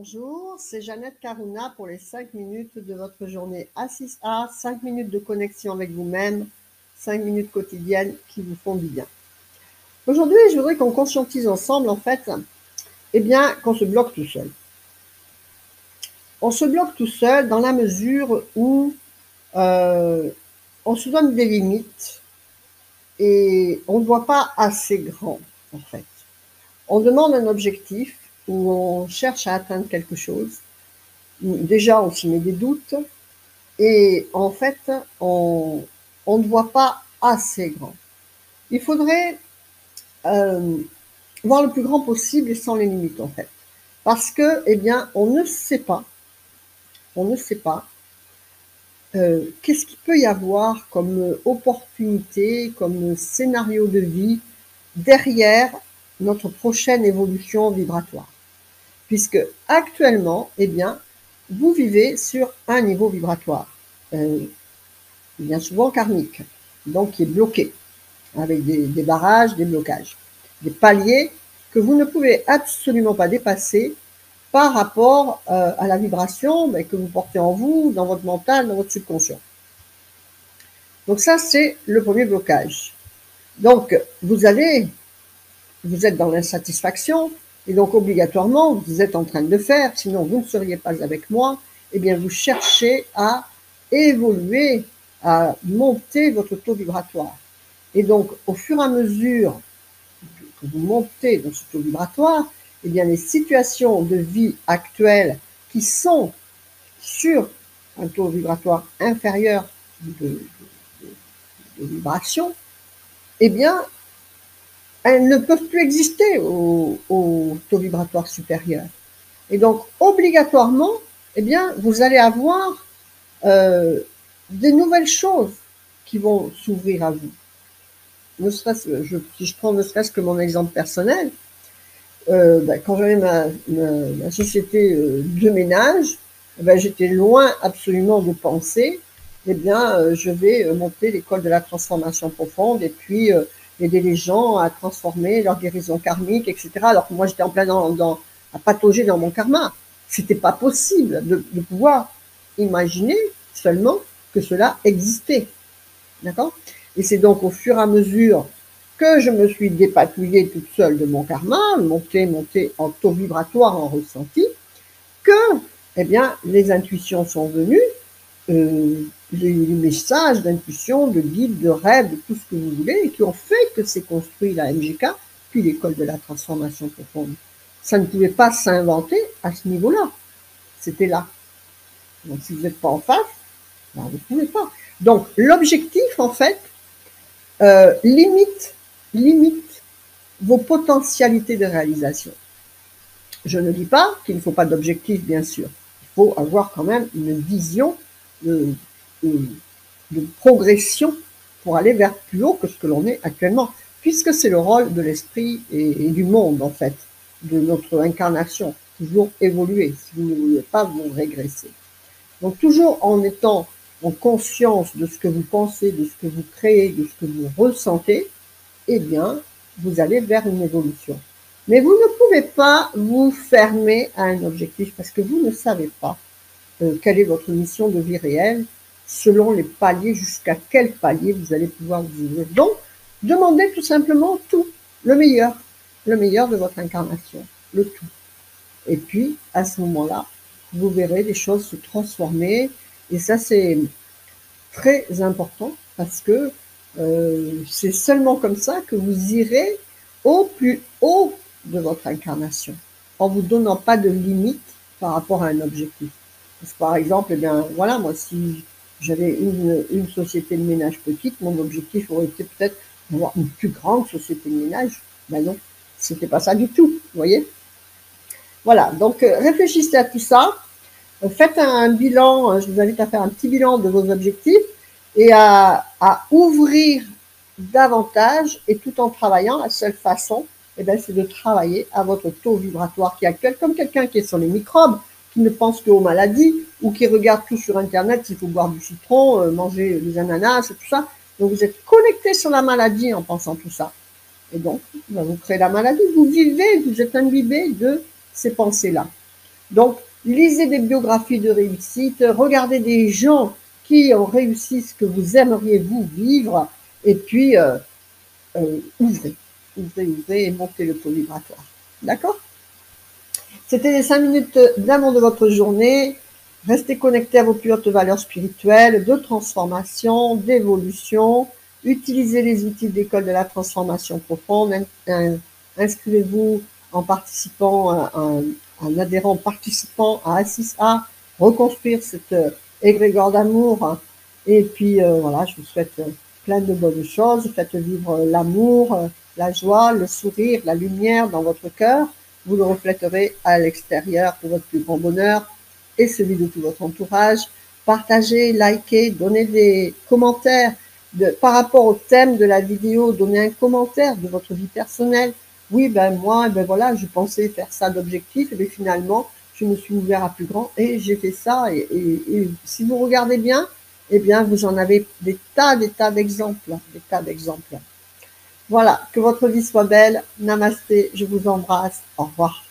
Bonjour, c'est Jeannette Karuna pour les 5 minutes de votre journée A6A, 5 minutes de connexion avec vous-même, 5 minutes quotidiennes qui vous font du bien. Aujourd'hui, je voudrais qu'on conscientise ensemble, en fait, qu'on se bloque tout seul. On se bloque tout seul dans la mesure où on se donne des limites et on ne voit pas assez grand, en fait. On demande un objectif où on cherche à atteindre quelque chose. Déjà, on s'y met des doutes et en fait, on ne voit pas assez grand. Il faudrait voir le plus grand possible et sans les limites, en fait. Parce que, on ne sait pas qu'est-ce qu'il peut y avoir comme opportunité, comme scénario de vie derrière notre prochaine évolution vibratoire. Puisque actuellement, vous vivez sur un niveau vibratoire, bien souvent karmique, donc qui est bloqué, avec des barrages, des blocages, des paliers que vous ne pouvez absolument pas dépasser par rapport à la vibration que vous portez en vous, dans votre mental, dans votre subconscient. Donc ça, c'est le premier blocage. Donc, vous êtes dans l'insatisfaction, et donc obligatoirement, vous êtes en train de faire, sinon vous ne seriez pas avec moi, vous cherchez à évoluer, à monter votre taux vibratoire. Et donc, au fur et à mesure que vous montez dans ce taux vibratoire, les situations de vie actuelles qui sont sur un taux vibratoire inférieur de vibration, elles ne peuvent plus exister au taux vibratoire supérieur. Et donc, obligatoirement, vous allez avoir des nouvelles choses qui vont s'ouvrir à vous. Si je prends ne serait-ce que mon exemple personnel, quand j'avais ma société de ménage, j'étais loin absolument de penser, je vais monter l'école de la transformation profonde et puis aider les gens à transformer leur guérison karmique, etc. Alors que moi, j'étais en plein à patauger dans mon karma. C'était pas possible de pouvoir imaginer seulement que cela existait. D'accord? Et c'est donc au fur et à mesure que je me suis dépatouillée toute seule de mon karma, montée en taux vibratoire, en ressenti, que, les intuitions sont venues, les messages d'intuition, de guide, de rêve, de tout ce que vous voulez, et qui ont fait que c'est construit la MGK, puis l'école de la transformation profonde. Ça ne pouvait pas s'inventer à ce niveau-là. C'était là. Donc, si vous n'êtes pas en face, vous ne pouvez pas. Donc, l'objectif, en fait, limite vos potentialités de réalisation. Je ne dis pas qu'il ne faut pas d'objectif, bien sûr. Il faut avoir quand même une vision de progression pour aller vers plus haut que ce que l'on est actuellement, puisque c'est le rôle de l'esprit et du monde, en fait, de notre incarnation. Toujours évoluer. Si vous n'évoluez pas, vous régressez. Donc, toujours en étant en conscience de ce que vous pensez, de ce que vous créez, de ce que vous ressentez, vous allez vers une évolution. Mais vous ne pouvez pas vous fermer à un objectif parce que vous ne savez pas quelle est votre mission de vie réelle, selon les paliers, jusqu'à quel palier vous allez pouvoir vivre. Donc, demandez tout simplement tout, le meilleur de votre incarnation, le tout. Et puis, à ce moment-là, vous verrez les choses se transformer. Et ça, c'est très important parce que c'est seulement comme ça que vous irez au plus haut de votre incarnation, en vous donnant pas de limites par rapport à un objectif. Parce que, par exemple, moi, si j'avais une société de ménage petite, mon objectif aurait été peut-être d'avoir une plus grande société de ménage. Non, c'était pas ça du tout, vous voyez. Voilà, donc réfléchissez à tout ça, faites un bilan, je vous invite à faire un petit bilan de vos objectifs et à ouvrir davantage, et tout en travaillant, la seule façon, c'est de travailler à votre taux vibratoire qui est actuel, comme quelqu'un qui est sur les microbes, qui ne pense qu'aux maladies, ou qui regarde tout sur Internet, s'il faut boire du citron, manger des ananas, et tout ça. Donc vous êtes connecté sur la maladie en pensant tout ça. Et donc, vous créez la maladie, vous vivez, vous êtes imbibé de ces pensées-là. Donc, lisez des biographies de réussite, regardez des gens qui ont réussi ce que vous aimeriez vous vivre, et puis ouvrez et montez le taux vibratoire. D'accord? C'était les 5 minutes d'amour de votre journée. Restez connectés à vos plus hautes valeurs spirituelles, de transformation, d'évolution. Utilisez les outils de l'école de la transformation profonde. Inscrivez-vous en participant, en adhérant participant à A6A, reconstruire cette égrégore d'amour. Et puis voilà, je vous souhaite plein de bonnes choses. Faites vivre l'amour, la joie, le sourire, la lumière dans votre cœur. Vous le refléterez à l'extérieur pour votre plus grand bonheur et celui de tout votre entourage. Partagez, likez, donnez des commentaires par rapport au thème de la vidéo. Donnez un commentaire de votre vie personnelle. Oui, ben moi, ben voilà, je pensais faire ça d'objectif, mais finalement, je me suis ouvert à plus grand et j'ai fait ça. Et si vous regardez bien, eh bien, vous en avez des tas d'exemples, des tas d'exemples. Voilà, que votre vie soit belle. Namasté, je vous embrasse. Au revoir.